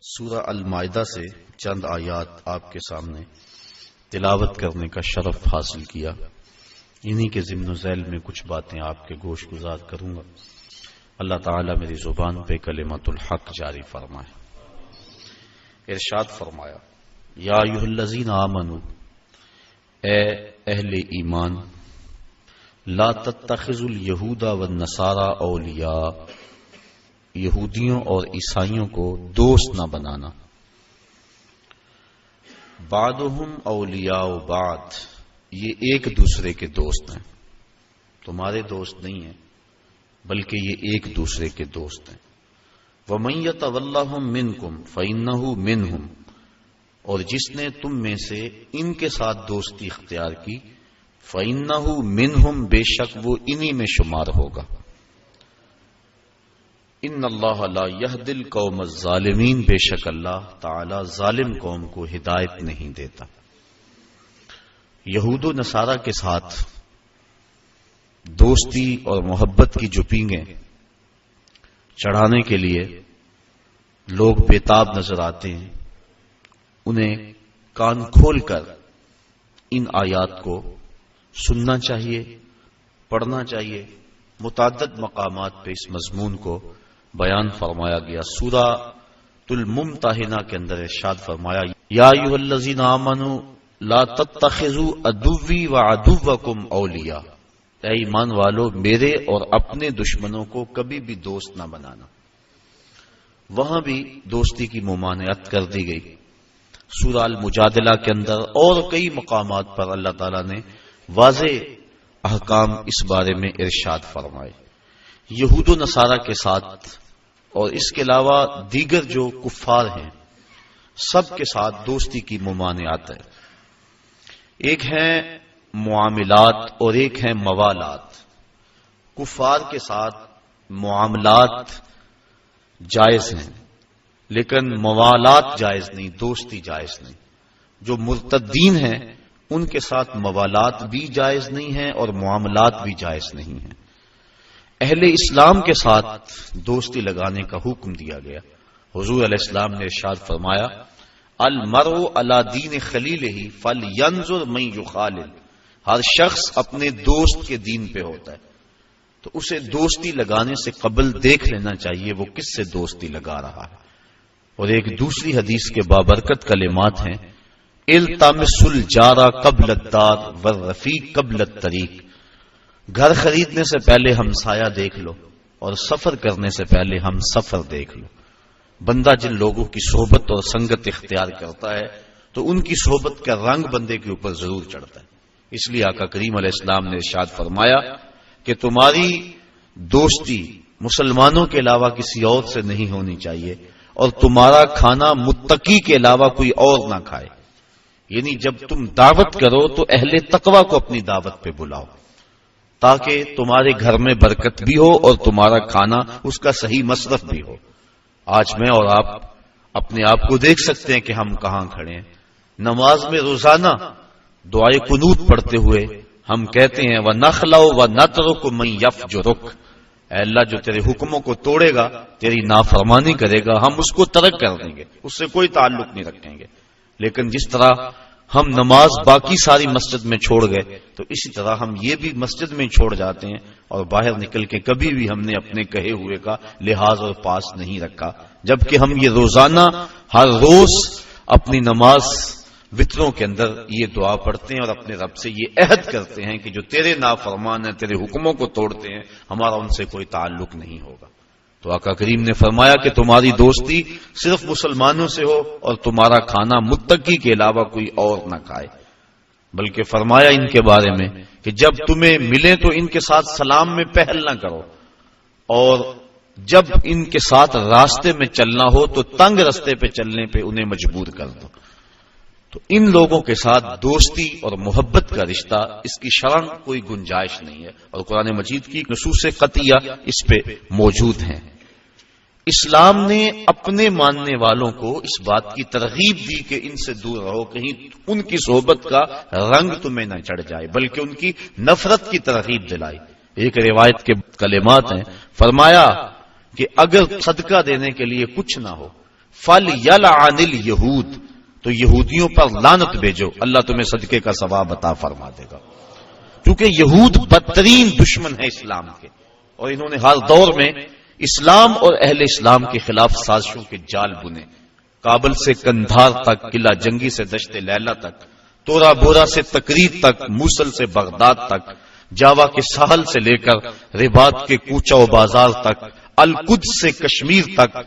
سورہ المائدہ سے چند آیات آپ کے سامنے تلاوت کرنے کا شرف حاصل کیا. انہی کے ضمن و ذیل میں کچھ باتیں آپ کے گوش گزار کروں گا. اللہ تعالیٰ میری زبان پہ کلمت الحق جاری فرمائے. ارشاد فرمایا، یا ایھا الذین آمنوا، اے اہل ایمان، لا تتخذوا الیہود والنصارى اولیاء، یہودیوں اور عیسائیوں کو دوست نہ بنانا. بعضهم اولیاء بعض، یہ ایک دوسرے کے دوست ہیں، تمہارے دوست نہیں ہیں بلکہ یہ ایک دوسرے کے دوست ہیں. وَمَن يَتَوَلَّهُم مِّنكُمْ فَإِنَّهُ مِنْهُمْ، اور جس نے تم میں سے ان کے ساتھ دوستی اختیار کی، فَإِنَّهُ مِنْهُمْ، بے شک وہ انہی میں شمار ہوگا. ان اللہ لا یہدی القوم الظالمین، بے شک اللہ تعالی ظالم قوم کو ہدایت نہیں دیتا. یہود و نصارہ کے ساتھ دوستی اور محبت کی جو پینگیں چڑھانے کے لیے لوگ بےتاب نظر آتے ہیں، انہیں کان کھول کر ان آیات کو سننا چاہیے، پڑھنا چاہیے. متعدد مقامات پہ اس مضمون کو بیان فرمایا گیا. سورہ الممتحنہ کے اندر ارشاد فرمایا، یا ایھا الذین آمنوا لا تتخذوا عدوی وعدوکم اولیاء، اے ایمان والو میرے اور اپنے دشمنوں کو کبھی بھی دوست نہ بنانا. وہاں بھی دوستی کی ممانعت کر دی گئی. سورہ المجادلہ کے اندر اور کئی مقامات پر اللہ تعالیٰ نے واضح احکام اس بارے میں ارشاد فرمائے. یہود و نصارہ کے ساتھ اور اس کے علاوہ دیگر جو کفار ہیں سب کے ساتھ دوستی کی ممانعت ہے. ایک ہے معاملات اور ایک ہے موالات. کفار کے ساتھ معاملات جائز ہیں لیکن موالات جائز نہیں، دوستی جائز نہیں. جو مرتدین ہیں ان کے ساتھ موالات بھی جائز نہیں ہیں اور معاملات بھی جائز نہیں ہیں. اہل اسلام کے ساتھ دوستی لگانے کا حکم دیا گیا. حضور علیہ السلام نے ارشاد فرمایا، المرء علی دین خلیلہ فلینظر من یخالل، ہر شخص اپنے دوست کے دین پہ ہوتا ہے تو اسے دوستی لگانے سے قبل دیکھ لینا چاہیے وہ کس سے دوستی لگا رہا ہے. اور ایک دوسری حدیث کے بابرکت کلمات ہیں، التمس الجار قبل الدار والرفیق قبل الطریق، گھر خریدنے سے پہلے ہمسایہ دیکھ لو اور سفر کرنے سے پہلے ہم سفر دیکھ لو. بندہ جن لوگوں کی صحبت اور سنگت اختیار کرتا ہے تو ان کی صحبت کا رنگ بندے کے اوپر ضرور چڑھتا ہے. اس لیے آقا کریم علیہ السلام نے ارشاد فرمایا کہ تمہاری دوستی مسلمانوں کے علاوہ کسی اور سے نہیں ہونی چاہیے اور تمہارا کھانا متقی کے علاوہ کوئی اور نہ کھائے. یعنی جب تم دعوت کرو تو اہل تقوی کو اپنی دعوت پہ بلاؤ تاکہ تمہارے گھر میں برکت بھی ہو اور تمہارا کھانا اس کا صحیح مصرف بھی ہو. آج میں اور آپ اپنے آپ کو دیکھ سکتے ہیں کہ ہم کہاں کھڑے ہیں. نماز میں روزانہ دعائے قنوت پڑھتے ہوئے ہم کہتے ہیں وَنَخْلَعُ وَنَتْرُكُ مَن يَفْجُرُكَ، اے اللہ جو تیرے حکموں کو توڑے گا، تیری نافرمانی کرے گا، ہم اس کو ترک کر دیں گے، اس سے کوئی تعلق نہیں رکھیں گے. لیکن جس طرح ہم نماز باقی ساری مسجد میں چھوڑ گئے تو اسی طرح ہم یہ بھی مسجد میں چھوڑ جاتے ہیں اور باہر نکل کے کبھی بھی ہم نے اپنے کہے ہوئے کا لحاظ اور پاس نہیں رکھا. جبکہ ہم یہ روزانہ ہر روز اپنی نماز وطروں کے اندر یہ دعا پڑھتے ہیں اور اپنے رب سے یہ عہد کرتے ہیں کہ جو تیرے نافرمان ہیں، تیرے حکموں کو توڑتے ہیں، ہمارا ان سے کوئی تعلق نہیں ہوگا. تو آقا کریم نے فرمایا کہ تمہاری دوستی صرف مسلمانوں سے ہو اور تمہارا کھانا متقی کے علاوہ کوئی اور نہ کھائے. بلکہ فرمایا ان کے بارے میں کہ جب تمہیں ملے تو ان کے ساتھ سلام میں پہل نہ کرو اور جب ان کے ساتھ راستے میں چلنا ہو تو تنگ راستے پہ چلنے پہ انہیں مجبور کر دو. تو ان لوگوں کے ساتھ دوستی اور محبت کا رشتہ، اس کی شرح کوئی گنجائش نہیں ہے اور قرآن مجید کی نصوص قطعیہ اس پہ موجود ہیں. اسلام نے اپنے ماننے والوں کو اس بات کی ترغیب دی کہ ان سے دور رہو، کہیں ان کی صحبت کا رنگ تمہیں نہ چڑھ جائے، بلکہ ان کی نفرت کی ترغیب دلائی. ایک روایت کے کلمات ہیں، فرمایا کہ اگر صدقہ دینے کے لیے کچھ نہ ہو فَلْيَلْعَنِ الْيَهُودَ، تو یہودیوں پر لعنت بھیجو، اللہ تمہیں صدقے کا ثواب عطا فرما دے گا. کیونکہ یہود بدترین دشمن ہے اسلام کے، اور انہوں نے ہر دور میں اسلام اور اہل اسلام کے خلاف سازشوں کے جال بنے. کابل سے کندھار تک، قلعہ جنگی سے دشت لیلا تک، تورا بورا سے تقریر تک، موصل سے بغداد تک، جاوا کے ساحل سے لے کر رباط کے کوچہ و بازار تک، القدس سے کشمیر تک،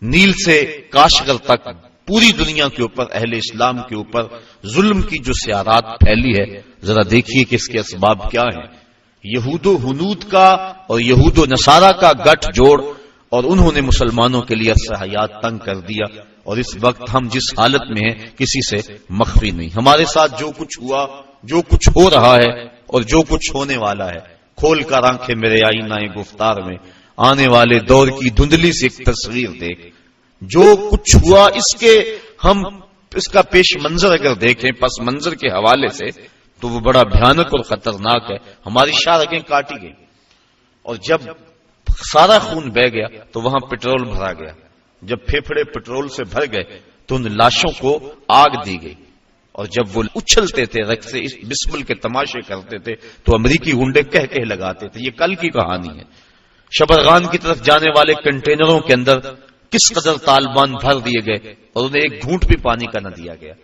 نیل سے کاشغر تک، پوری دنیا کے اوپر اہل اسلام کے اوپر ظلم کی جو سیارات پھیلی ہے، ذرا دیکھیے کہ اس کے اسباب کیا ہیں. یہود و ہنود کا اور یہود و نصارہ کا گٹھ جوڑ، اور انہوں نے مسلمانوں کے لیے عرصہ حیات تنگ کر دیا. اور اس وقت ہم جس حالت میں ہیں کسی سے مخفی نہیں. ہمارے ساتھ جو کچھ ہوا، جو کچھ ہو رہا ہے اور جو کچھ ہونے والا ہے، کھول کر آنکھیں میرے آئینہ گفتار میں، آنے والے دور کی دھندلی سے ایک تصویر دیکھ. جو کچھ ہوا اس کا پیش منظر اگر دیکھیں پس منظر کے حوالے سے تو وہ بڑا بھیانک اور خطرناک ہے. ہماری شاہراہیں کاٹی گئی، اور جب سارا خون بہ گیا تو وہاں پٹرول بھرا گیا. جب پھیپھڑے پٹرول سے بھر گئے تو ان لاشوں کو آگ دی گئی، اور جب وہ اچھلتے تھے رقص سے بسمل کے تماشے کرتے تھے تو امریکی گنڈے کہہ لگاتے تھے. یہ کل کی کہانی ہے. شبرغان کی طرف جانے والے کنٹینروں کے اندر کس قدر طالبان بھر دیے گئے اور انہیں ایک گھونٹ بھی پانی کا نہ دیا گیا.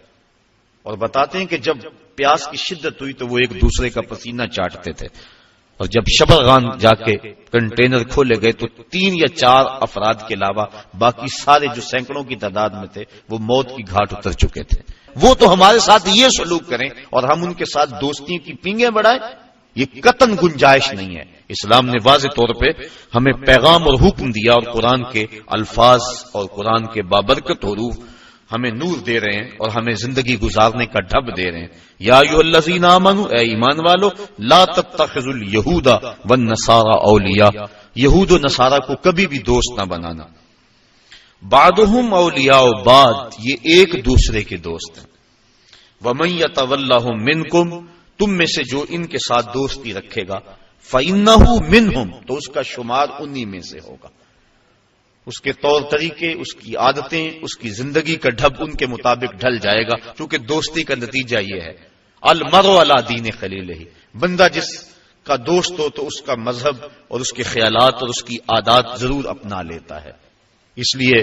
اور بتاتے ہیں کہ جب پیاس کی شدت ہوئی تو وہ ایک دوسرے کا پسینہ چاٹتے تھے. اور جب شبرغان جا کے کنٹینر کھولے گئے تو 3 یا 4 افراد کے علاوہ باقی سارے جو سینکڑوں کی تعداد میں تھے وہ موت کی گھاٹ اتر چکے تھے. وہ تو ہمارے ساتھ یہ سلوک کریں اور ہم ان کے ساتھ دوستی کی پینگیں بڑھائیں، یہ قطعاً گنجائش نہیں ہے. اسلام نے واضح طور پہ ہمیں پیغام اور حکم دیا، اور قرآن کے الفاظ اور قرآن کے بابرکت حروف ہمیں نور دے رہے ہیں اور ہمیں زندگی گزارنے کا ڈھب دے رہے ہیں. یا ایھا الذین آمنوا، اے ایمان والو، لا تتخذوا اليہود والنصارى اولیاء، یہود و نصارہ کو کبھی بھی دوست نہ بنانا. بعضهم اولیاء بعض، یہ ایک دوسرے کے دوست ہیں. ومن یتولہم منکم، تم میں سے جو ان کے ساتھ دوستی رکھے گا، فإنہ منہم، تو اس کا شمار انہی میں سے ہوگا. اس کے طور طریقے، اس کی عادتیں، اس کی زندگی کا ڈھب ان کے مطابق ڈھل جائے گا. کیونکہ دوستی کا نتیجہ یہ ہے، المرء علی دین خلیلہ، بندہ جس کا دوست ہو تو اس کا مذہب اور اس کے خیالات اور اس کی عادات ضرور اپنا لیتا ہے. اس لیے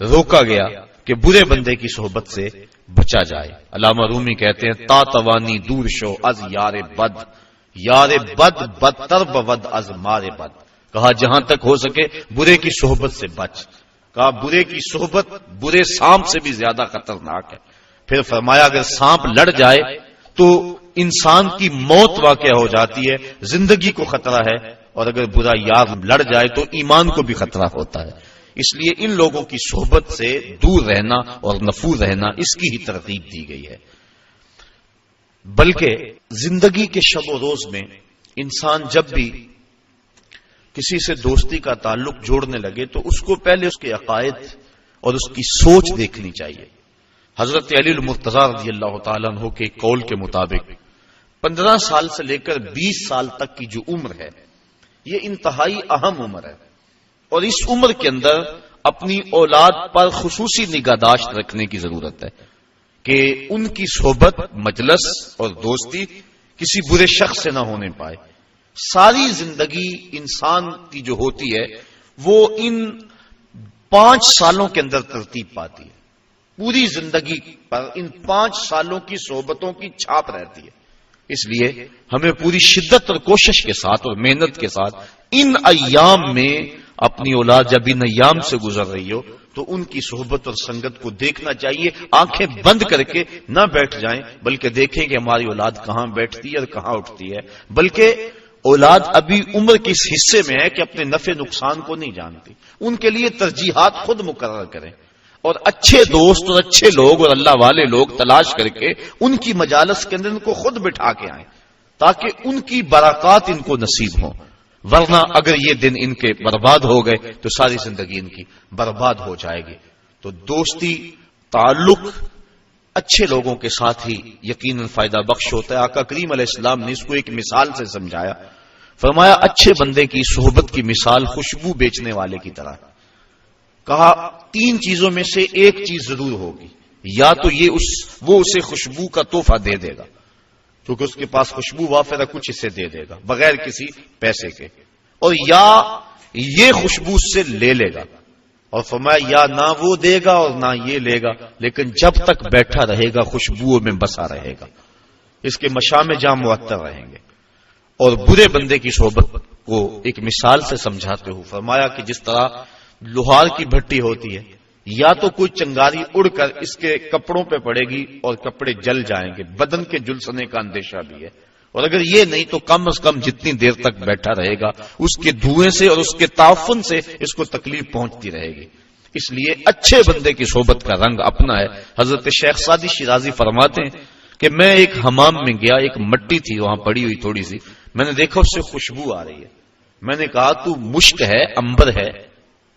روکا گیا کہ برے بندے کی صحبت سے بچا جائے. علامہ رومی کہتے ہیں تا توانی دور شو از یار بد، یار بد بدتر بود از مار بد. کہا جہاں تک ہو سکے برے کی صحبت سے بچ. کہا برے کی صحبت برے سانپ سے بھی زیادہ خطرناک ہے. پھر فرمایا اگر سانپ لڑ جائے تو انسان کی موت واقع ہو جاتی ہے، زندگی کو خطرہ ہے، اور اگر برا یار لڑ جائے تو ایمان کو بھی خطرہ ہوتا ہے. اس لیے ان لوگوں کی صحبت سے دور رہنا اور نفور رہنا اس کی ہی ترغیب دی گئی ہے. بلکہ زندگی کے شب و روز میں انسان جب بھی کسی سے دوستی کا تعلق جوڑنے لگے تو اس کو پہلے اس کے عقائد اور اس کی سوچ دیکھنی چاہیے. حضرت علی المرتضی رضی اللہ تعالیٰ عنہ کے قول کے مطابق 15 سال سے لے کر 20 سال تک کی جو عمر ہے یہ انتہائی اہم عمر ہے، اور اس عمر کے اندر اپنی اولاد پر خصوصی نگہداشت رکھنے کی ضرورت ہے کہ ان کی صحبت، مجلس اور دوستی کسی برے شخص سے نہ ہونے پائے. ساری زندگی انسان کی جو ہوتی ہے وہ ان 5 سالوں کے اندر ترتیب پاتی ہے. پوری زندگی پر ان 5 سالوں کی صحبتوں کی چھاپ رہتی ہے. اس لیے ہمیں پوری شدت اور کوشش کے ساتھ اور محنت کے ساتھ ان ایام میں اپنی اولاد جب ان ایام سے گزر رہی ہو تو ان کی صحبت اور سنگت کو دیکھنا چاہیے. آنکھیں بند کر کے نہ بیٹھ جائیں، بلکہ دیکھیں کہ ہماری اولاد کہاں بیٹھتی ہے اور کہاں اٹھتی ہے. بلکہ اولاد ابھی عمر کے اس حصے میں ہے کہ اپنے نفع نقصان کو نہیں جانتی. ان کے لیے ترجیحات خود مقرر کریں، اور اچھے دوست اور اچھے لوگ اور اللہ والے لوگ تلاش کر کے ان کی مجالس کے اندر ان کو خود بٹھا کے آئیں تاکہ ان کی برکات ان کو نصیب ہوں. ورنہ اگر یہ دن ان کے برباد ہو گئے تو ساری زندگی ان کی برباد ہو جائے گی. تو دوستی، تعلق اچھے لوگوں کے ساتھ ہی یقیناً فائدہ بخش ہوتا ہے. آقا کریم علیہ السلام نے اس کو ایک مثال سے سمجھایا. فرمایا اچھے بندے کی صحبت کی مثال خوشبو بیچنے والے کی طرح. کہا تین چیزوں میں سے ایک چیز ضرور ہوگی، یا تو وہ اسے خوشبو کا تحفہ دے دے گا کیونکہ اس کے پاس خوشبو وافر ہے، کچھ اسے دے دے گا بغیر کسی پیسے کے، اور یا یہ خوشبو اس سے لے لے گا، اور فرمایا یا نہ وہ دے گا اور نہ یہ لے گا، لیکن جب تک بیٹھا رہے گا خوشبو میں بسا رہے گا، اس کے مشام جام معطر رہیں گے۔ اور برے بندے کی صحبت کو ایک مثال سے سمجھاتے ہو فرمایا کہ جس طرح لوہار کی بھٹی ہوتی ہے، یا تو کوئی چنگاری اڑ کر اس کے کپڑوں پہ پڑے گی اور کپڑے جل جائیں گے، بدن کے جلسنے کا اندیشہ بھی ہے، اور اگر یہ نہیں تو کم از کم جتنی دیر تک بیٹھا رہے گا اس کے دھوئیں سے اور اس کے تعفن سے اس کو تکلیف پہنچتی رہے گی۔ اس لیے اچھے بندے کی صحبت کا رنگ اپنا ہے۔ حضرت شیخ سعدی شیرازی فرماتے ہیں کہ میں ایک حمام میں گیا، ایک مٹی تھی وہاں پڑی ہوئی تھوڑی سی، میں نے دیکھا اس سے خوشبو آ رہی ہے، میں نے کہا تو مشک ہے، عنبر ہے،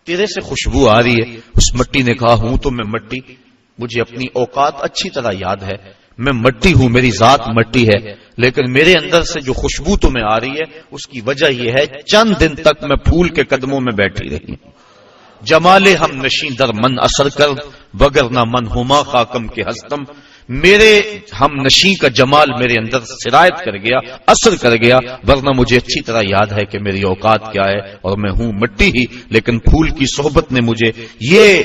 تیرے سے خوشبو آ رہی ہے۔ اس مٹی نے کہا ہوں تو میں مٹی، مجھے اپنی اوقات اچھی طرح یاد ہے، میں مٹی ہوں، میری ذات مٹی ہے، لیکن میرے اندر سے جو خوشبو تمہیں آ رہی ہے اس کی وجہ یہ ہے چند دن تک میں پھول کے قدموں میں بیٹھی رہی ہوں۔ جمالے ہم نشیں در من اثر کر، وگر نہ من ہما خاکم کے ہستم، میرے ہم نشیں کا جمال میرے اندر سرایت کر گیا، اثر کر گیا، ورنہ مجھے اچھی طرح یاد ہے کہ میری اوقات کیا ہے اور میں ہوں مٹی ہی، لیکن پھول کی صحبت نے مجھے یہ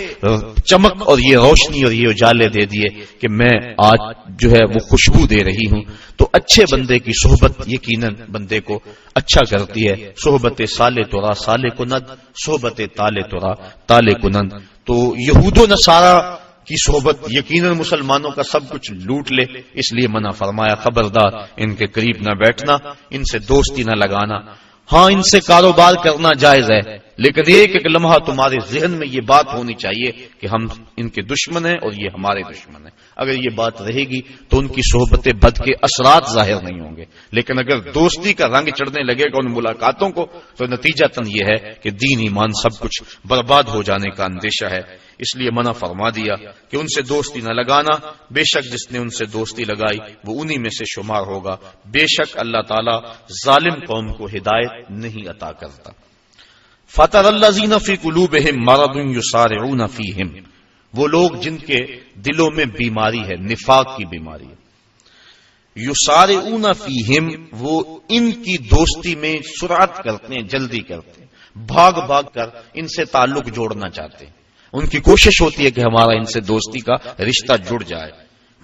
چمک اور یہ روشنی اور یہ اجالے دے دیے کہ میں آج جو ہے وہ خوشبو دے رہی ہوں۔ تو اچھے بندے کی صحبت یقیناً بندے کو اچھا کرتی ہے۔ صحبت سالے تورا سالے کنند، صحبت تالے تورا تالے کنند۔ تو یہود و نصارہ کی صحبت یقیناً مسلمانوں کا سب کچھ لوٹ لے، اس لیے منع فرمایا خبردار ان کے قریب نہ بیٹھنا، ان سے دوستی نہ لگانا۔ ہاں ان سے کاروبار کرنا جائز ہے، لیکن ایک ایک لمحہ تمہارے ذہن میں یہ بات ہونی چاہیے کہ ہم ان کے دشمن ہیں اور یہ ہمارے دشمن ہیں۔ اگر یہ بات رہے گی تو ان کی صحبت بد کے اثرات ظاہر نہیں ہوں گے، لیکن اگر دوستی کا رنگ چڑھنے لگے گا ان ملاقاتوں کو تو نتیجتاً یہ ہے کہ دین ایمان سب کچھ برباد ہو جانے کا اندیشہ ہے۔ اس لیے منع فرما دیا کہ ان سے دوستی نہ لگانا، بے شک جس نے ان سے دوستی لگائی وہ انہی میں سے شمار ہوگا، بے شک اللہ تعالی ظالم قوم کو ہدایت نہیں عطا کرتا۔ فَتَرَى الَّذِينَ فِي قُلُوبِهِم مَّرَضٌ يُسَارِعُونَ فِيهِمْ، وہ لوگ جن کے دلوں میں بیماری ہے، نفاق کی بیماری ہے، یسارعون فیہم، وہ ان کی دوستی میں سرعت کرتے ہیں، جلدی کرتے ہیں، بھاگ بھاگ کر ان سے تعلق جوڑنا چاہتے ہیں، ان کی کوشش ہوتی ہے کہ ہمارا ان سے دوستی کا رشتہ جڑ جائے۔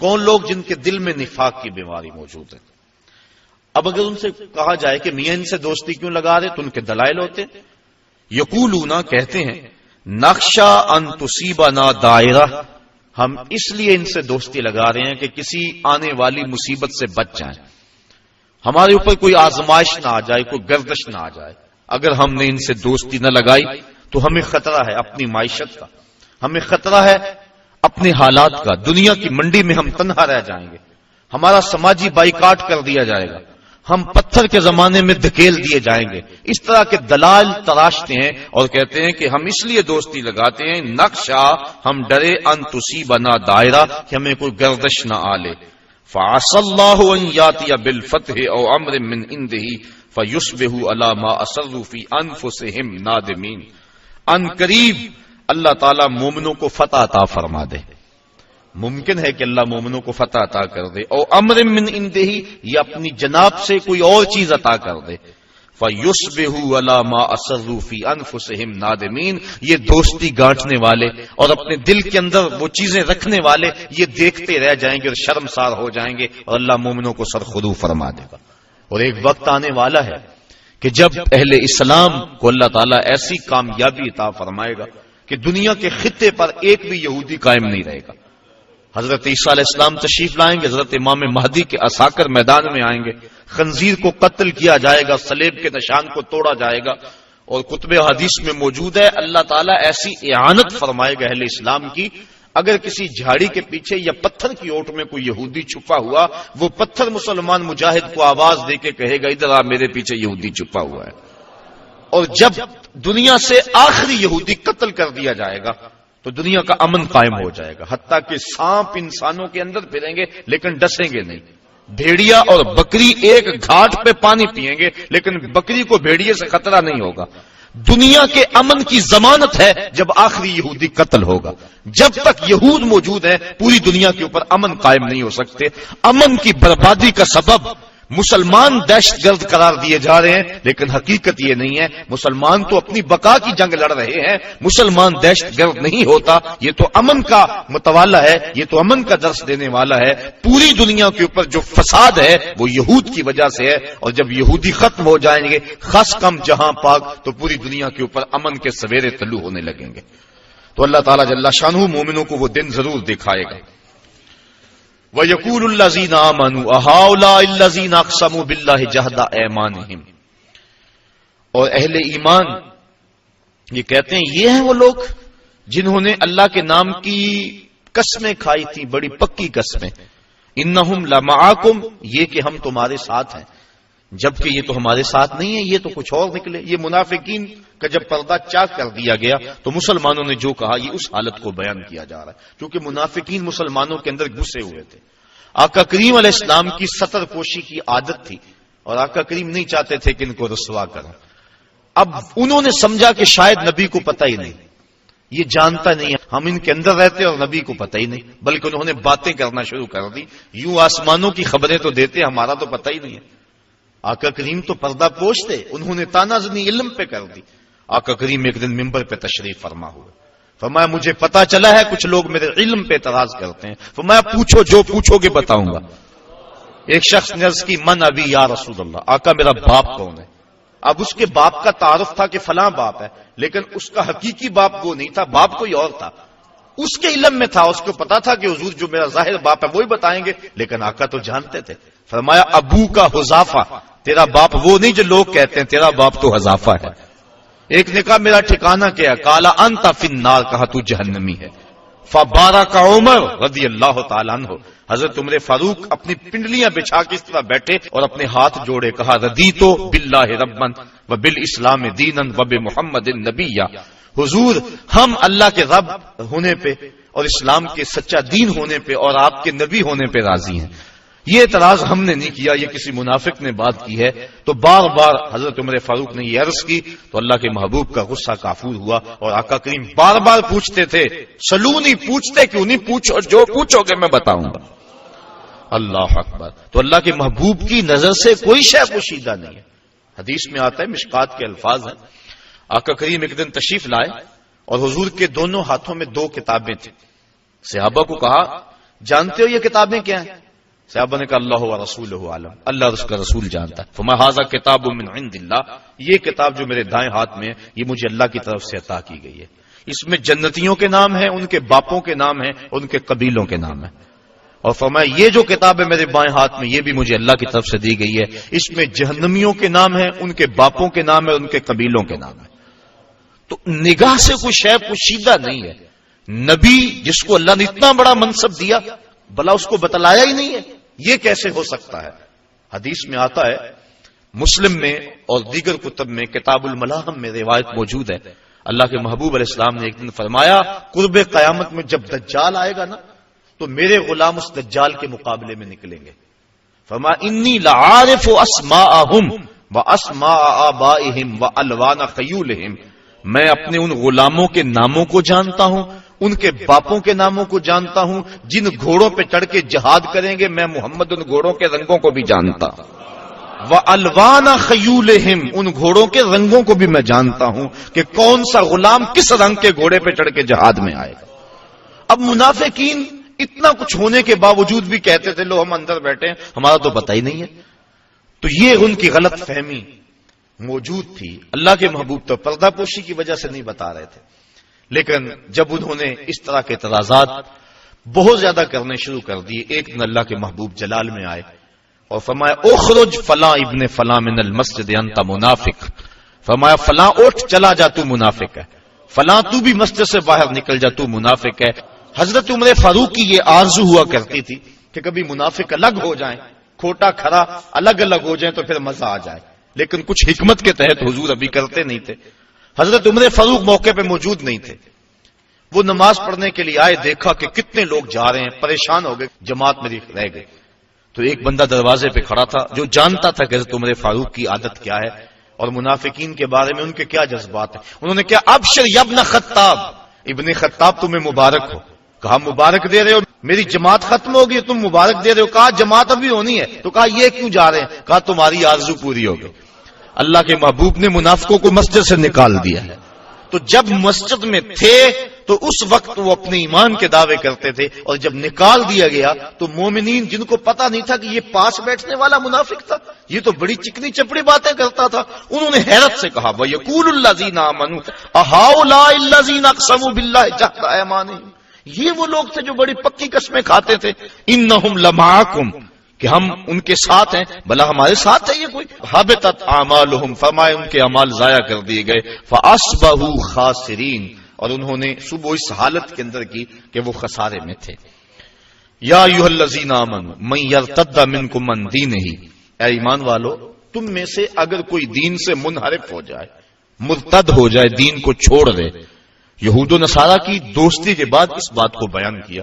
کون لوگ؟ جن کے دل میں نفاق کی بیماری موجود ہے۔ اب اگر ان سے کہا جائے کہ میاں ان سے دوستی کیوں لگا رہے تو ان کے دلائل ہوتے، یقولون، کہتے ہیں، نخشا ان تصیبنا دائرہ، ہم اس لیے ان سے دوستی لگا رہے ہیں کہ کسی آنے والی مصیبت سے بچ جائیں، ہمارے اوپر کوئی آزمائش نہ آ جائے، کوئی گردش نہ آ جائے۔ اگر ہم نے ان سے دوستی نہ لگائی تو ہمیں خطرہ ہے اپنی معیشت کا، ہمیں خطرہ ہے اپنے حالات کا، دنیا کی منڈی میں ہم تنہا رہ جائیں گے، ہمارا سماجی بائیکاٹ کر دیا جائے گا، ہم پتھر کے زمانے میں دھکیل دیے جائیں گے۔ اس طرح کے دلائل تراشتے ہیں اور کہتے ہیں کہ ہم اس لیے دوستی لگاتے ہیں، نقشہ، ہم ڈرے ان تصیبنا دائرہ، کہ ہمیں کوئی گردش نہ آلے۔ فعسى الله ان ياتي بالفتح او امر من عنده فيصبحوا على ما اسروا في انفسهم نادمين، ان قریب اللہ تعالیٰ مومنوں کو فتح عطا فرما دے، ممکن ہے کہ اللہ مومنوں کو فتح عطا کر دے، اور امر من عنده، یا اپنی جناب سے کوئی اور چیز عطا کر دے، فَيُصْبِحُوا عَلَى مَا أَسَرُّوا فِي أَنفُسِهِمْ نَادِمِينَ، یہ دوستی گانٹنے والے اور اپنے دل کے اندر وہ چیزیں رکھنے والے یہ دیکھتے رہ جائیں گے اور شرمسار ہو جائیں گے، اور اللہ مومنوں کو سرخرو فرما دے گا۔ اور ایک وقت آنے والا ہے کہ جب اہل اسلام کو اللہ تعالیٰ ایسی کامیابی عطا فرمائے گا کہ دنیا کے خطے پر ایک بھی یہودی قائم نہیں رہے گا۔ حضرت عیسیٰ علیہ السلام تشریف لائیں گے، حضرت امام مہدی کے عساکر میدان میں آئیں گے، خنزیر کو قتل کیا جائے گا، صلیب کے نشان کو توڑا جائے گا، اور کتب حدیث میں موجود ہے اللہ تعالیٰ ایسی اعانت فرمائے گا اہل اسلام کی، اگر کسی جھاڑی کے پیچھے یا پتھر کی اوٹ میں کوئی یہودی چھپا ہوا، وہ پتھر مسلمان مجاہد کو آواز دے کے کہے گا ادھر آ، میرے پیچھے یہودی چھپا ہوا ہے۔ اور جب دنیا سے آخری یہودی قتل کر دیا جائے گا تو دنیا کا امن قائم ہو جائے گا، حتیٰ کہ سانپ انسانوں کے اندر پھریں گے لیکن ڈسیں گے نہیں، بھیڑیا اور بکری ایک گھاٹ پہ پانی پئیں گے لیکن بکری کو بھیڑیے سے خطرہ نہیں ہوگا، دنیا کے امن کی ضمانت ہے جب آخری یہودی قتل ہوگا. جب تک یہود موجود ہیں پوری دنیا کے اوپر امن قائم نہیں ہو سکتے. امن کی بربادی کا سبب مسلمان دہشت گرد قرار دیے جا رہے ہیں، لیکن حقیقت یہ نہیں ہے. مسلمان تو اپنی بقا کی جنگ لڑ رہے ہیں، مسلمان دہشت گرد نہیں ہوتا. یہ تو امن کا متوالا ہے، یہ تو امن کا درس دینے والا ہے. پوری دنیا کے اوپر جو فساد ہے وہ یہود کی وجہ سے ہے، اور جب یہودی ختم ہو جائیں گے خاص کم جہاں پاک، تو پوری دنیا کے اوپر امن کے سویرے طلوع ہونے لگیں گے. تو اللہ تعالیٰ جل شانہ مومنوں کو وہ دن ضرور دکھائے گا. وَيَقُولُ الَّذِينَ آمَنُوا أَهَؤُلَاءِ الَّذِينَ أَقْسَمُوا بِاللَّهِ جَهْدَ أَيْمَانِهِمْ، اور اہل ایمان یہ کہتے ہیں یہ ہیں وہ لوگ جنہوں نے اللہ کے نام کی قسمیں کھائی تھی، بڑی پکی قسمیں. إِنَّهُمْ لَمَعَكُمْ، یہ کہ ہم تمہارے ساتھ ہیں، جبکہ یہ تو ہمارے ساتھ نہیں ہے، یہ تو کچھ اور نکلے. یہ منافقین کا جب پردہ چاک کر دیا گیا تو مسلمانوں نے جو کہا یہ اس حالت کو بیان کیا جا رہا ہے، کیونکہ منافقین مسلمانوں کے اندر گھسے ہوئے تھے. آقا کریم علیہ السلام کی ستر پوشی کی عادت تھی، اور آقا کریم نہیں چاہتے تھے کہ ان کو رسوا کریں. اب انہوں نے سمجھا کہ شاید نبی کو پتہ ہی نہیں، یہ جانتا نہیں ہے، ہم ان کے اندر رہتے اور نبی کو پتہ ہی نہیں، بلکہ انہوں نے باتیں کرنا شروع کر دی. یوں آسمانوں کی خبریں تو دیتے، ہمارا تو پتہ ہی نہیں ہے. آقا کریم تو پردہ پوش تھے، انہوں نے تانا زنی علم پہ کر دی. آقا کریم ایک دن منبر پہ تشریف فرما ہوئے، فرمایا مجھے پتا چلا ہے کچھ لوگ میرے علم پہ اعتراض کرتے ہیں. فرمایا پوچھو، جو پوچھو گے بتاؤں گا. ایک شخص نے عرض کی من ابی یا رسول اللہ، آقا میرا باپ کون ہے؟ اب اس کے باپ کا تعارف تھا کہ فلاں باپ ہے، لیکن اس کا حقیقی باپ وہ نہیں تھا، باپ کوئی اور تھا. اس کے علم میں تھا، اس کو پتا تھا کہ حضور جو میرا ظاہر باپ ہے وہی بتائیں گے، لیکن آقا تو جانتے تھے. فرمایا ابو کا حذافہ، تیرا باپ وہ نہیں جو لوگ کہتے ہیں، تیرا باپ تو حذافہ ہے. ایک نے کہا میرا ٹھکانہ کیا؟ کالا انت فی النار، کہا تو جہنمی ہے. فبارک عمر رضی اللہ تعالیٰ عنہ، حضرت عمر فاروق اپنی پنڈلیاں بچھا کے اس طرح بیٹھے اور اپنے ہاتھ جوڑے، کہا رضیت باللہ ربا وبالاسلام دینا وبمحمد نبیا. حضور ہم اللہ کے رب ہونے پہ اور اسلام کے سچا دین ہونے پہ اور آپ کے نبی ہونے پہ راضی ہیں. یہ اعتراض ہم نے نہیں کیا، یہ کسی منافق نے بات کی ہے. تو بار بار حضرت عمر فاروق نے یہ عرض کی تو اللہ کے محبوب کا غصہ کافور ہوا، اور آقا کریم بار بار پوچھتے تھے. سلونی، پوچھتے کیوں نہیں؟ پوچھو، جو پوچھو گے میں بتاؤں گا. اللہ اکبر. تو اللہ کے محبوب کی نظر سے کوئی شے پوشیدہ نہیں ہے. حدیث میں آتا ہے، مشکات کے الفاظ ہیں، آقا کریم ایک دن تشریف لائے اور حضور کے دونوں ہاتھوں میں دو کتابیں تھیں. صحابہ کو کہا جانتے ہو یہ کتابیں کیا ہیں؟ صحابہ نے کہا اللہ و رسولہ عالم، اللہ اور اس کا رسول جانتا ہے. فما ھذا کتاب من عند اللہ، یہ کتاب جو میرے دائیں ہاتھ میں ہے یہ مجھے اللہ کی طرف سے عطا کی گئی ہے. اس میں جنتیوں کے نام ہیں، ان کے باپوں کے نام ہیں، ان کے قبیلوں کے نام ہیں. اور فرمایا یہ جو کتاب ہے میرے بائیں ہاتھ میں یہ بھی مجھے اللہ کی طرف سے دی گئی ہے، اس میں جہنمیوں کے نام ہیں، ان کے باپوں کے نام ہیں، ان کے قبیلوں کے نام ہیں. تو نگاہ سے کوئی شے پوشیدہ نہیں ہے. نبی جس کو اللہ نے اتنا بڑا منصب دیا، بھلا اس کو بتلایا ہی نہیں ہے، یہ کیسے ہو سکتا ہے؟ حدیث میں آتا ہے، مسلم میں اور دیگر کتب میں، کتاب الملاحم میں روایت موجود ہے، اللہ کے محبوب علیہ السلام نے ایک دن فرمایا قرب قیامت میں جب دجال آئے گا نا تو میرے غلام اس دجال کے مقابلے میں نکلیں گے. فرمایا انی لعارف اسماءہم واسماء آبائہم والوان خیولہم، میں اپنے ان غلاموں کے ناموں کو جانتا ہوں، ان کے باپوں کے ناموں کو جانتا ہوں، جن گھوڑوں پہ چڑھ کے جہاد کریں گے میں محمد ان گھوڑوں کے رنگوں کو بھی جانتا ہوں. وَأَلْوَانَ خَيُولِهِمْ، ان گھوڑوں کے رنگوں کو بھی میں جانتا ہوں کہ کون سا غلام کس رنگ کے گھوڑے پہ چڑھ کے جہاد میں آئے. اب منافقین اتنا کچھ ہونے کے باوجود بھی کہتے تھے لو ہم اندر بیٹھے ہیں، ہمارا تو پتہ ہی نہیں ہے. تو یہ ان کی غلط فہمی موجود تھی. اللہ کے محبوب تو پردہ پوشی کی وجہ سے نہیں بتا رہے تھے، لیکن جب انہوں نے اس طرح کے اعتراضات بہت زیادہ کرنے شروع کر دیے، ایک دن اللہ کے محبوب جلال میں آئے اور فرمایا اخرج فلاں ابن فلاں من المسجد انت منافق. فرمایا فلاں اٹھ چلا جا، تو منافق ہے. فلاں تو بھی مسجد سے باہر نکل جا، تو منافق ہے. حضرت عمر فاروق کی یہ آرزو ہوا کرتی تھی کہ کبھی منافق الگ ہو جائیں، کھوٹا کھرا الگ الگ ہو جائیں تو پھر مزہ آ جائے، لیکن کچھ حکمت کے تحت حضور ابھی کرتے نہیں تھے. حضرت عمر فاروق موقع پہ موجود نہیں تھے. وہ نماز پڑھنے کے لیے آئے، دیکھا کہ کتنے لوگ جا رہے ہیں، پریشان ہو گئے، جماعت میری رہ گئی. تو ایک بندہ دروازے پہ کھڑا تھا جو جانتا تھا کہ حضرت عمر فاروق کی عادت کیا ہے، اور منافقین کے بارے میں ان کے کیا جذبات ہیں. انہوں نے کیا ابشر یا ابن خطاب، ابن خطاب تمہیں مبارک ہو. کہا مبارک دے رہے ہو، میری جماعت ختم ہوگی تم مبارک دے رہے ہو. کہا جماعت ابھی ہونی ہے. تو کہا یہ کیوں جا رہے ہیں؟ کہا تمہاری آرزو پوری ہو گئی. اللہ کے محبوب نے منافقوں کو مسجد سے نکال دیا ہے. تو جب مسجد میں تھے تو اس وقت وہ اپنے ایمان کے دعوے کرتے تھے، اور جب نکال دیا گیا تو مومنین جن کو پتا نہیں تھا کہ یہ پاس بیٹھنے والا منافق تھا، یہ تو بڑی چکنی چپڑی باتیں کرتا تھا، انہوں نے حیرت سے کہا وَيَقُولُ الَّذِينَ آمَنُوا أَهَٰؤُلَاءِ الَّذِينَ أَقْسَمُوا بِاللَّهِ جَهْدَ أَيْمَانِهِمْ، یہ وہ لوگ تھے جو بڑی پکی قسمیں کھاتے تھے. إِنَّهُمْ لَمَعَكُمْ، کہ ہم ان کے ساتھ ہیں. بھلا ہمارے ساتھ ہے یہ کوئی؟ حبطت اعمالهم، فرمائے ان کے اعمال ضائع کر دیے گئے. فاصبحوا خاسرین، اور انہوں نے صبح اس حالت کے اندر کی کہ وہ خسارے میں تھے. یا ایھا الذین آمنوا من یرتد منکم عن دینہ، اے ایمان والو تم میں سے اگر کوئی دین سے منحرف ہو جائے، مرتد ہو جائے، دین کو چھوڑ دے. یہود و نصارہ کی دوستی کے بعد اس بات کو بیان کیا،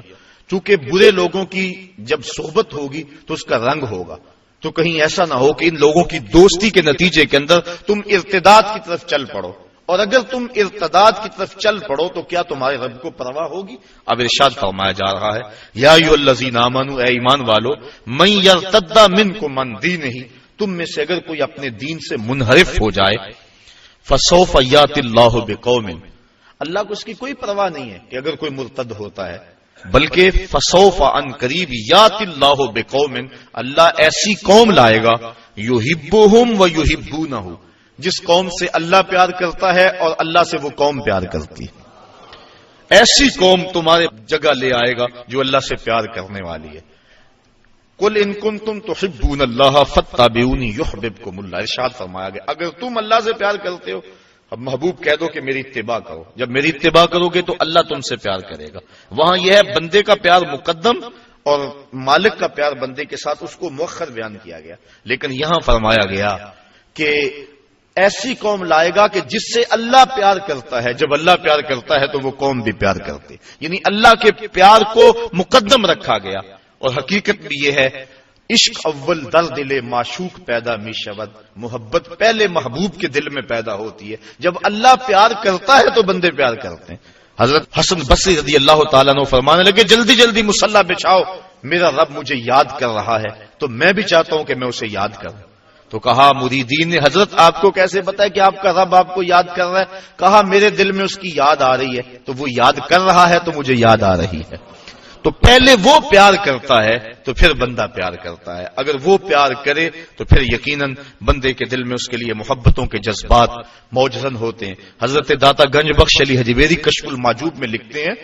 چونکہ برے لوگوں کی جب صحبت ہوگی تو اس کا رنگ ہوگا. تو کہیں ایسا نہ ہو کہ ان لوگوں کی دوستی کے نتیجے کے اندر تم ارتداد کی طرف چل پڑو، اور اگر تم ارتداد کی طرف چل پڑو تو کیا تمہارے رب کو پرواہ ہوگی؟ اب ارشاد فرمایا جا رہا ہے یا ایھا الذین آمنوا، اے ایمان والو، من یرتد منکم عن دینہ، تم میں سے اگر کوئی اپنے دین سے منحرف ہو جائے، فسوف یاتی اللہ بقوم، اللہ کو اس کی کوئی پرواہ نہیں ہے کہ اگر کوئی مرتد ہوتا ہے، بلکہ فسوف ان قریب یاتی اللہ بقوم، اللہ ایسی قوم لائے گا یحبہم و یحبونہ، جس قوم سے اللہ پیار کرتا ہے اور اللہ سے وہ قوم پیار کرتی ہے. ایسی قوم تمہارے جگہ لے آئے گا جو اللہ سے پیار کرنے والی ہے. قل ان کنتم تحبون اللہ فاتبعونی یحببکم اللہ، ارشاد فرمایا گیا اگر تم اللہ سے پیار کرتے ہو، اب محبوب کہہ دو کہ میری اتباع کرو. جب میری اتباع کرو گے تو اللہ تم سے پیار کرے گا. وہاں یہ ہے بندے کا پیار مقدم اور مالک کا پیار بندے کے ساتھ، اس کو مؤخر بیان کیا گیا. لیکن یہاں فرمایا گیا کہ ایسی قوم لائے گا کہ جس سے اللہ پیار کرتا ہے. جب اللہ پیار کرتا ہے تو وہ قوم بھی پیار کرتی، یعنی اللہ کے پیار کو مقدم رکھا گیا. اور حقیقت بھی یہ ہے عشق اول در دل معشوق پیدا می شود، محبت پہلے محبوب کے دل میں پیدا ہوتی ہے. جب اللہ پیار کرتا ہے تو بندے پیار کرتے ہیں. حضرت حسن بصری رضی اللہ تعالیٰ عنہ فرمانے لگے جلدی جلدی مصلی بچھاؤ، میرا رب مجھے یاد کر رہا ہے تو میں بھی چاہتا ہوں کہ میں اسے یاد کروں. تو کہا مریدین نے حضرت آپ کو کیسے پتا ہے کہ آپ کا رب آپ کو یاد کر رہا ہے؟ کہا میرے دل میں اس کی یاد آ رہی ہے، تو وہ یاد کر رہا ہے تو مجھے یاد آ رہی ہے. تو پہلے وہ پیار کرتا ہے تو پھر بندہ پیار کرتا ہے. اگر وہ پیار کرے تو پھر یقیناً بندے کے دل میں اس کے لیے محبتوں کے جذبات موجزن ہوتے ہیں. حضرت داتا گنج بخش علی حجویری کشف المعجوب میں لکھتے ہیں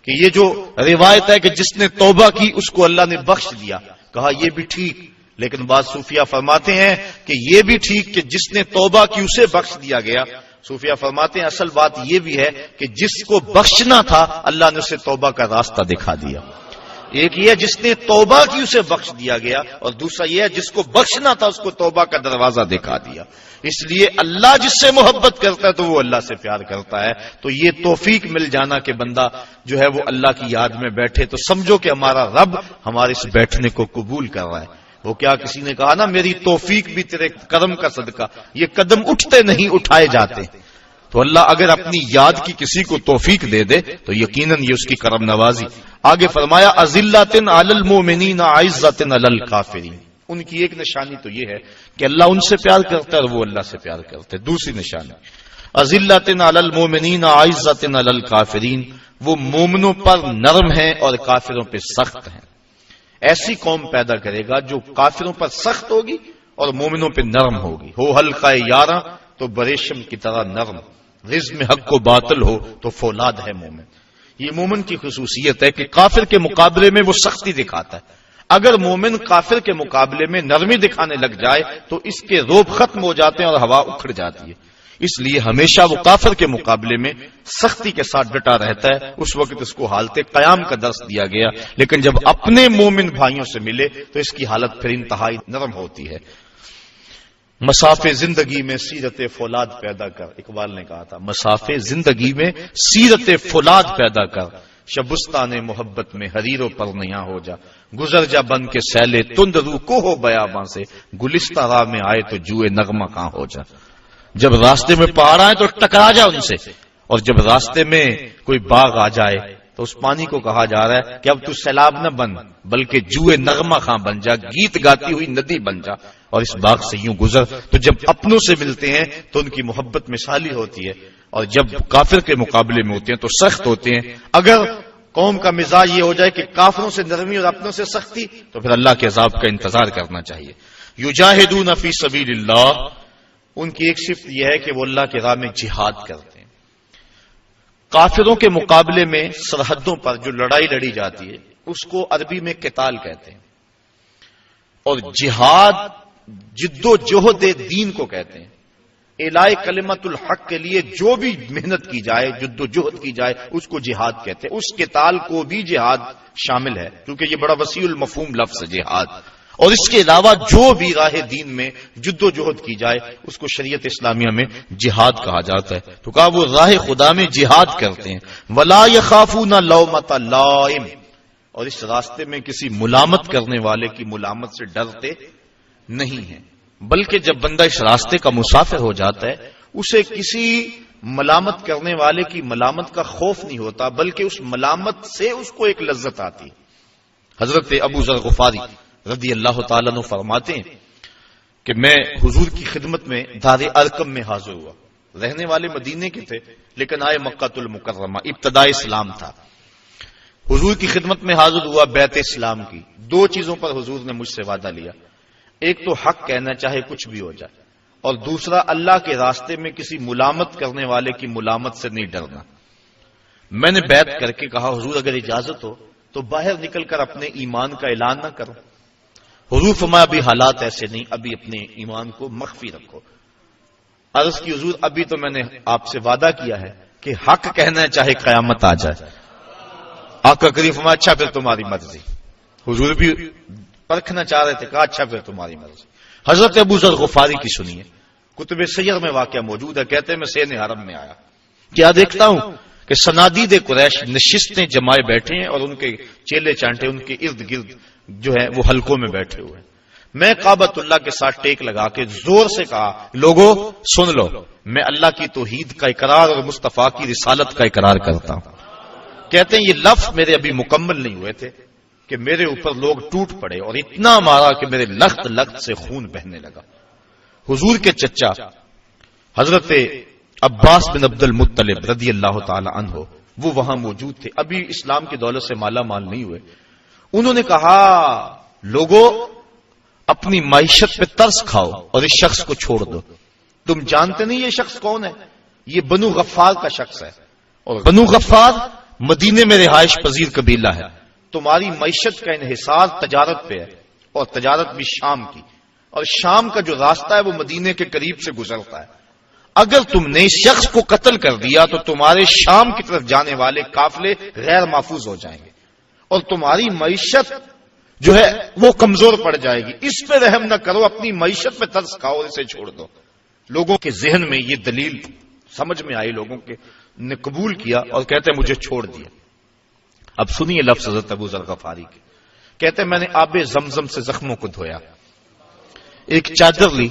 کہ یہ جو روایت ہے کہ جس نے توبہ کی اس کو اللہ نے بخش دیا، کہا یہ بھی ٹھیک، لیکن بعض صوفیہ فرماتے ہیں کہ یہ بھی ٹھیک کہ جس نے توبہ کی اسے بخش دیا گیا. صوفیہ فرماتے ہیں اصل بات یہ بھی ہے کہ جس کو بخشنا تھا اللہ نے اسے توبہ کا راستہ دکھا دیا. ایک یہ جس نے توبہ کی اسے بخش دیا گیا، اور دوسرا یہ ہے جس کو بخشنا تھا اس کو توبہ کا دروازہ دکھا دیا. اس لیے اللہ جس سے محبت کرتا ہے تو وہ اللہ سے پیار کرتا ہے. تو یہ توفیق مل جانا کہ بندہ جو ہے وہ اللہ کی یاد میں بیٹھے تو سمجھو کہ ہمارا رب ہمارے اس بیٹھنے کو قبول کر رہا ہے. وہ کیا کسی نے کہا نا میری توفیق بھی تیرے کرم کا صدقہ، یہ قدم اٹھتے نہیں اٹھائے جاتے. تو اللہ اگر اپنی یاد کی کسی کو توفیق دے دے تو یقیناً یہ اس کی کرم نوازی. آگے فرمایا اذلۃ علی المؤمنین عزۃ علی الکافرین، ان کی ایک نشانی تو یہ ہے کہ اللہ ان سے پیار کرتا ہے اور وہ اللہ سے پیار کرتے. دوسری نشانی اذلۃ علی المؤمنین عزۃ علی الکافرین، وہ مومنوں پر نرم ہیں اور کافروں پہ سخت ہیں. ایسی قوم پیدا کرے گا جو کافروں پر سخت ہوگی اور مومنوں پہ نرم ہوگی. ہو حلقہ یاراں تو بریشم کی طرح نرم، رزم حق و باطل ہو تو فولاد ہے مومن. یہ مومن کی خصوصیت ہے کہ کافر کے مقابلے میں وہ سختی دکھاتا ہے. اگر مومن کافر کے مقابلے میں نرمی دکھانے لگ جائے تو اس کے روب ختم ہو جاتے ہیں اور ہوا اکھڑ جاتی ہے. اس لیے ہمیشہ وہ کافر کے مقابلے میں سختی کے ساتھ ڈٹا رہتا ہے. اس وقت اس کو حالت قیام کا درس دیا گیا، لیکن جب اپنے مومن بھائیوں سے ملے تو اس کی حالت پھر انتہائی نرم ہوتی ہے. مسافے زندگی میں سیرت فولاد پیدا کر، اقبال نے کہا تھا مسافے زندگی میں سیرت فولاد پیدا کر، شبستان محبت میں حریر و پرنیاں ہو جا، گزر جا بن کے سیلے تند رو کو ہو بیاباں سے، گلستہ راہ میں آئے تو جوئے نغمہ کہاں ہو جا. جب راستے میں پہاڑ آئے تو ٹکرا جائے ان سے، اور جب راستے میں کوئی باغ آ جائے تو اس پانی کو کہا جا رہا ہے کہ اب تو سیلاب نہ بن بلکہ جوئے نغمہ خاں بن جا، گیت گاتی ہوئی ندی بن جا اور اس باغ سے یوں گزر۔ تو جب اپنوں سے ملتے ہیں تو ان کی محبت مثالی ہوتی ہے، اور جب کافر کے مقابلے میں ہوتے ہیں تو سخت ہوتے ہیں۔ اگر قوم کا مزاج یہ ہو جائے کہ کافروں سے نرمی اور اپنوں سے سختی، تو پھر اللہ کے عذاب کا انتظار کرنا چاہیے۔ یجاہدون فی سبیل اللہ، ان کی ایک صفت یہ ہے کہ وہ اللہ کے راہ میں جہاد کرتے ہیں۔ کافروں کے مقابلے میں سرحدوں پر جو لڑائی لڑی جاتی ہے اس کو عربی میں قتال کہتے ہیں، اور جہاد جد و جہد دین کو کہتے ہیں۔ اعلاء کلمت الحق کے لیے جو بھی محنت کی جائے، جد و جہد کی جائے، اس کو جہاد کہتے ہیں۔ اس قتال کو بھی جہاد شامل ہے کیونکہ یہ بڑا وسیع المفہوم لفظ ہے جہاد، اور اس کے علاوہ جو بھی راہ دین میں جد و جہد کی جائے اس کو شریعت اسلامیہ میں جہاد کہا جاتا ہے۔ تو کہا وہ راہ خدا میں جہاد کرتے ہیں۔ ولا یخافون لومۃ لائم، اور اس راستے میں کسی ملامت کرنے والے کی ملامت سے ڈرتے نہیں ہیں، بلکہ جب بندہ اس راستے کا مسافر ہو جاتا ہے اسے کسی ملامت کرنے والے کی ملامت کا خوف نہیں ہوتا، بلکہ اس ملامت سے اس کو ایک لذت آتی۔ حضرت ابو ذر غفاری رضی اللہ تعالیٰ عنہ فرماتے ہیں کہ میں حضور کی خدمت میں دار ارقم میں حاضر ہوا، رہنے والے مدینے کے تھے لیکن آئے مکہ المکرمہ، ابتداء اسلام تھا۔ حضور کی خدمت میں حاضر ہوا بیعت اسلام کی، دو چیزوں پر حضور نے مجھ سے وعدہ لیا، ایک تو حق کہنا چاہے کچھ بھی ہو جائے، اور دوسرا اللہ کے راستے میں کسی ملامت کرنے والے کی ملامت سے نہیں ڈرنا۔ میں نے بیعت کر کے کہا حضور اگر اجازت ہو تو باہر نکل کر اپنے ایمان کا اعلان نہ کرو۔ حضور فرمایا ابھی حالات ایسے نہیں، ابھی اپنے ایمان کو مخفی رکھو۔ عرض کی حضور ابھی تو میں نے آپ سے وعدہ کیا ہے کہ حق کہنا ہے چاہے قیامت آ جائے۔ آقا کریم فرمایا اچھا پھر تمہاری مرضی۔ حضور بھی پرکھنا چاہ رہے تھے، کہا اچھا پھر تمہاری مرضی۔ حضرت ابو ذر غفاری کی سنیے، کتب سیر میں واقعہ موجود ہے، کہتے ہیں میں سین حرم میں آیا، کیا دیکھتا ہوں کہ صنادید قریش نشستیں جمائے بیٹھے ہیں اور ان کے چیلے چانٹے ان کے ارد گرد جو ہے وہ حلقوں میں بیٹھے ہوئے ہیں۔ میں کعبۃ اللہ کے ساتھ ٹیک لگا کے زور سے کہا لوگوں سن لو، میں اللہ کی توحید کا اقرار اور مصطفیٰ کی رسالت کا اقرار کرتا ہوں۔ کہتے ہیں یہ لفظ میرے ابھی مکمل نہیں ہوئے تھے کہ میرے اوپر لوگ ٹوٹ پڑے اور اتنا مارا کہ میرے لخت لخت سے خون بہنے لگا۔ حضور کے چچا حضرت عباس بن عبد المطلب رضی اللہ تعالی عنہ وہ وہاں موجود تھے، ابھی اسلام کی دولت سے مالا مال نہیں ہوئے۔ انہوں نے کہا لوگوں اپنی معیشت پہ ترس کھاؤ اور اس شخص کو چھوڑ دو، تم جانتے نہیں یہ شخص کون ہے، یہ بنو غفار کا شخص ہے، اور بنو غفار مدینے میں رہائش پذیر قبیلہ ہے۔ تمہاری معیشت کا انحصار تجارت پہ ہے، اور تجارت بھی شام کی، اور شام کا جو راستہ ہے وہ مدینے کے قریب سے گزرتا ہے۔ اگر تم نے اس شخص کو قتل کر دیا تو تمہارے شام کی طرف جانے والے قافلے غیر محفوظ ہو جائیں گے اور تمہاری معیشت جو ہے وہ کمزور پڑ جائے گی۔ اس پہ رحم نہ کرو، اپنی معیشت پہ ترس کھاؤ اور اسے چھوڑ دو۔ لوگوں کے ذہن میں یہ دلیل سمجھ میں آئی، لوگوں کے نے قبول کیا اور کہتے ہیں مجھے چھوڑ دیا۔ اب سنیے لفظ حضرت ابو ذر غفاری کے، کہتے ہیں میں نے آب زمزم سے زخموں کو دھویا، ایک چادر لی،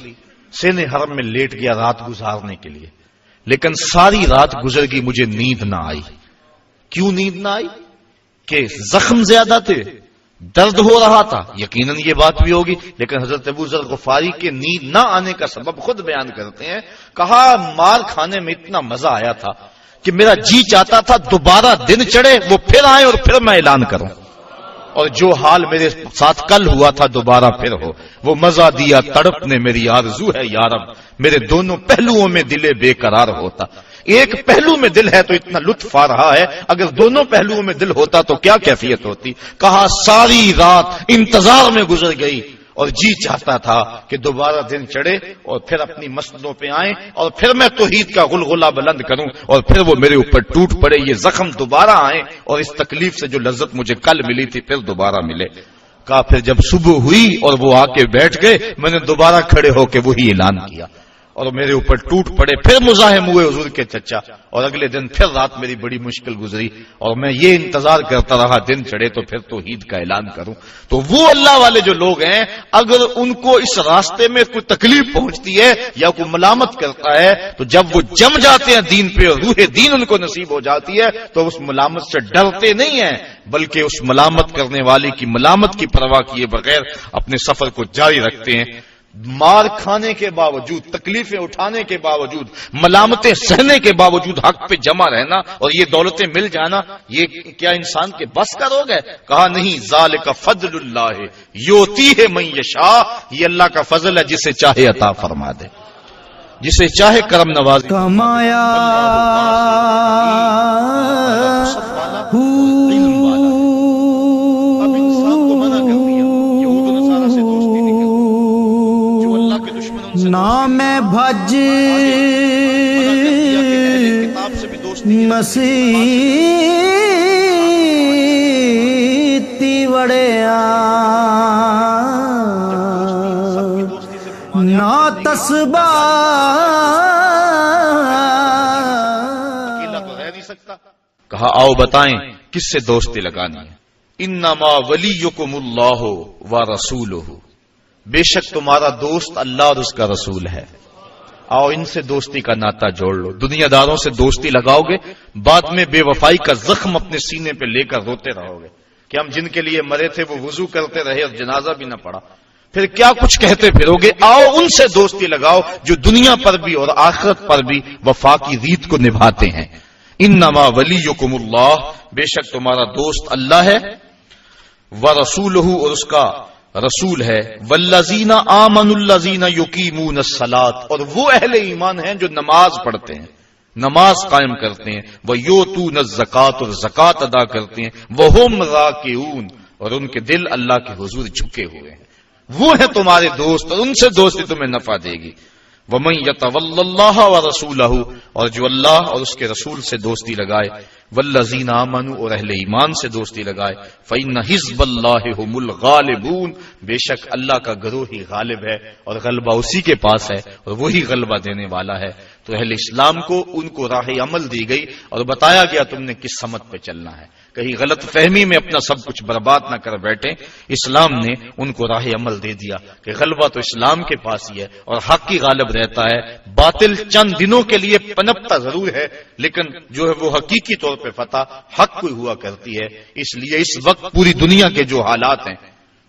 سین حرم میں لیٹ گیا رات گزارنے کے لیے، لیکن ساری رات گزر گئی مجھے نیند نہ آئی۔ کیوں نیند نہ آئی؟ کہ زخم زیادہ تھے، درد ہو رہا تھا، یقیناً یہ بات بھی ہوگی، لیکن حضرت ابو ذر غفاری کے نیند نہ آنے کا سبب خود بیان کرتے ہیں۔ کہا مار کھانے میں اتنا مزہ آیا تھا کہ میرا جی چاہتا تھا دوبارہ دن چڑھے، وہ پھر آئے اور پھر میں اعلان کروں، اور جو حال میرے ساتھ کل ہوا تھا دوبارہ پھر ہو۔ وہ مزہ دیا تڑپ نے میری آرزو ہے یارب، میرے دونوں پہلوؤں میں دل بے قرار ہوتا۔ ایک پہلو میں دل ہے تو اتنا لطف آ رہا ہے، اگر دونوں پہلوؤں میں دل ہوتا تو کیا کیفیت ہوتی۔ کہا ساری رات انتظار میں گزر گئی اور جی چاہتا تھا کہ دوبارہ دن چڑھے اور پھر اپنی مسجدوں پہ آئیں اور پھر میں توحید کا غلغلہ بلند کروں اور پھر وہ میرے اوپر ٹوٹ پڑے، یہ زخم دوبارہ آئیں اور اس تکلیف سے جو لذت مجھے کل ملی تھی پھر دوبارہ ملے۔ کہا پھر جب صبح ہوئی اور وہ آ کے بیٹھ گئے، میں نے دوبارہ کھڑے ہو کے وہی اعلان کیا، اور میرے اوپر ٹوٹ پڑے. پھر مزاحم ہوئے حضور کے چچا, اور اگلے دن پھر رات میری بڑی مشکل گزری, اور میں یہ انتظار کرتا رہا دن چڑھے تو پھر توحید کا اعلان کروں. تو وہ اللہ والے جو لوگ ہیں, اگر ان کو اس راستے میں کوئی تکلیف پہنچتی ہے یا کوئی ملامت کرتا ہے, تو جب وہ جم جاتے ہیں دین پہ اور روح دین ان کو نصیب ہو جاتی ہے, تو اس ملامت سے ڈرتے نہیں ہیں, بلکہ اس ملامت کرنے والے کی ملامت کی پرواہ کیے بغیر اپنے سفر کو جاری رکھتے ہیں. مار کھانے کے باوجود, تکلیفیں اٹھانے کے باوجود, ملامتیں سہنے کے باوجود حق پہ جمع رہنا اور یہ دولتیں مل جانا, یہ کیا انسان کے بس کا روگ ہے؟ کہا نہیں, ذالک فضل اللہ یؤتیہ من یشاء, یہ اللہ کا فضل ہے جسے چاہے عطا فرما دے, جسے چاہے کرم نواز. کمایا نام بھج مسیتی وڑیا نا تسبا اکیلا تو رہ نہیں سکتا. کہا آؤ بتائیں کس سے دوستی لگانی ہے. انما ولیکم اللہ و رسولہ, بے شک تمہارا دوست اللہ اور اس کا رسول ہے. آؤ ان سے دوستی کا ناتا جوڑ لو. دنیا داروں سے دوستی لگاؤ گے, بعد میں بے وفائی کا زخم اپنے سینے پہ لے کر روتے رہو گے کہ ہم جن کے لیے مرے تھے وہ وضو کرتے رہے اور جنازہ بھی نہ پڑا, پھر کیا کچھ کہتے پھرو گے. آؤ ان سے دوستی لگاؤ جو دنیا پر بھی اور آخرت پر بھی وفا کی ریت کو نبھاتے ہیں. انما ولیکم اللہ, بے شک تمہارا دوست اللہ ہے, ورسولہ, اور اس کا رسول ہے, والذین آمنوا الذین یقیمون الصلاۃ, اور وہ اہل ایمان ہیں جو نماز پڑھتے ہیں, نماز قائم کرتے ہیں, ویؤتون الزکوٰۃ, اور زکوٰۃ ادا کرتے ہیں, وہم راکعون, اور ان کے دل اللہ کے حضور جھکے ہوئے ہیں. وہ ہیں تمہارے دوست اور ان سے دوستی تمہیں نفع دے گی. ومن یتول اللہ ورسولہ, اور جو اللہ اور اس کے رسول سے دوستی لگائے, والذین آمنوا, اور اہل ایمان سے دوستی لگائے, فإن حزب اللہ هم الغالبون, بے شک اللہ کا گروہ ہی غالب ہے اور غلبہ اسی کے پاس ہے اور وہی غلبہ دینے والا ہے. تو اہل اسلام کو ان کو راہ عمل دی گئی اور بتایا گیا تم نے کس سمت پہ چلنا ہے, کہیں غلط فہمی میں اپنا سب کچھ برباد نہ کر بیٹھے. اسلام نے ان کو راہ عمل دے دیا کہ غلبہ تو اسلام کے پاس ہی ہے اور حق ہی غالب رہتا ہے. باطل چند دنوں کے لیے پنپتا ضرور ہے, لیکن جو ہے وہ حقیقی طور پہ فتح حق کو ہوا کرتی ہے. اس لیے اس وقت پوری دنیا کے جو حالات ہیں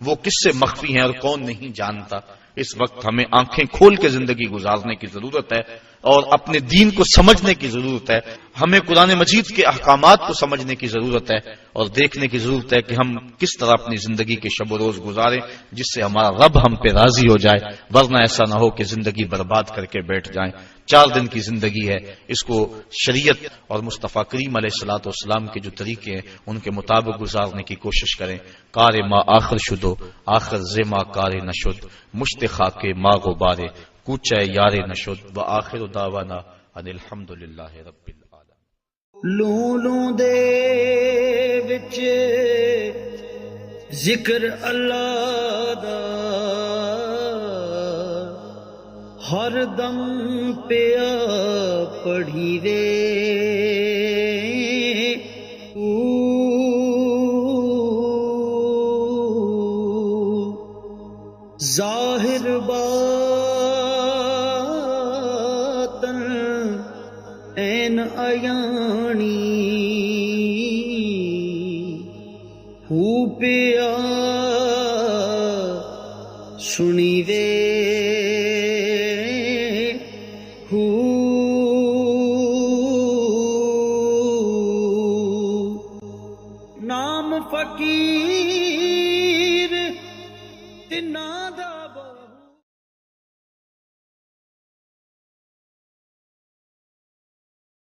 وہ کس سے مخفی ہیں اور کون نہیں جانتا. اس وقت ہمیں آنکھیں کھول کے زندگی گزارنے کی ضرورت ہے اور اپنے دین کو سمجھنے کی ضرورت ہے. ہمیں قرآن مجید کے احکامات کو سمجھنے کی ضرورت ہے اور دیکھنے کی ضرورت ہے کہ ہم کس طرح اپنی زندگی کے شب و روز گزاریں جس سے ہمارا رب ہم پہ راضی ہو جائے, ورنہ ایسا نہ ہو کہ زندگی برباد کر کے بیٹھ جائیں. 4 دن کی زندگی ہے, اس کو شریعت اور مصطفیٰ کریم علیہ الصلوۃ والسلام کے جو طریقے ہیں ان کے مطابق گزارنے کی کوشش کریں. کار ما آخر شدو آخر زما کار نشد, مشت خاک ما غبارے کوچہ یار نشد, و آخر دعوانا ان الحمدللہ رب العالمین. لولوں دے وچ ذکر اللہ دا ہر دم پیا پڑھی وے, ظاہر باطن این ایانی ہو پیا سنی وے, نام فقیر تنا دا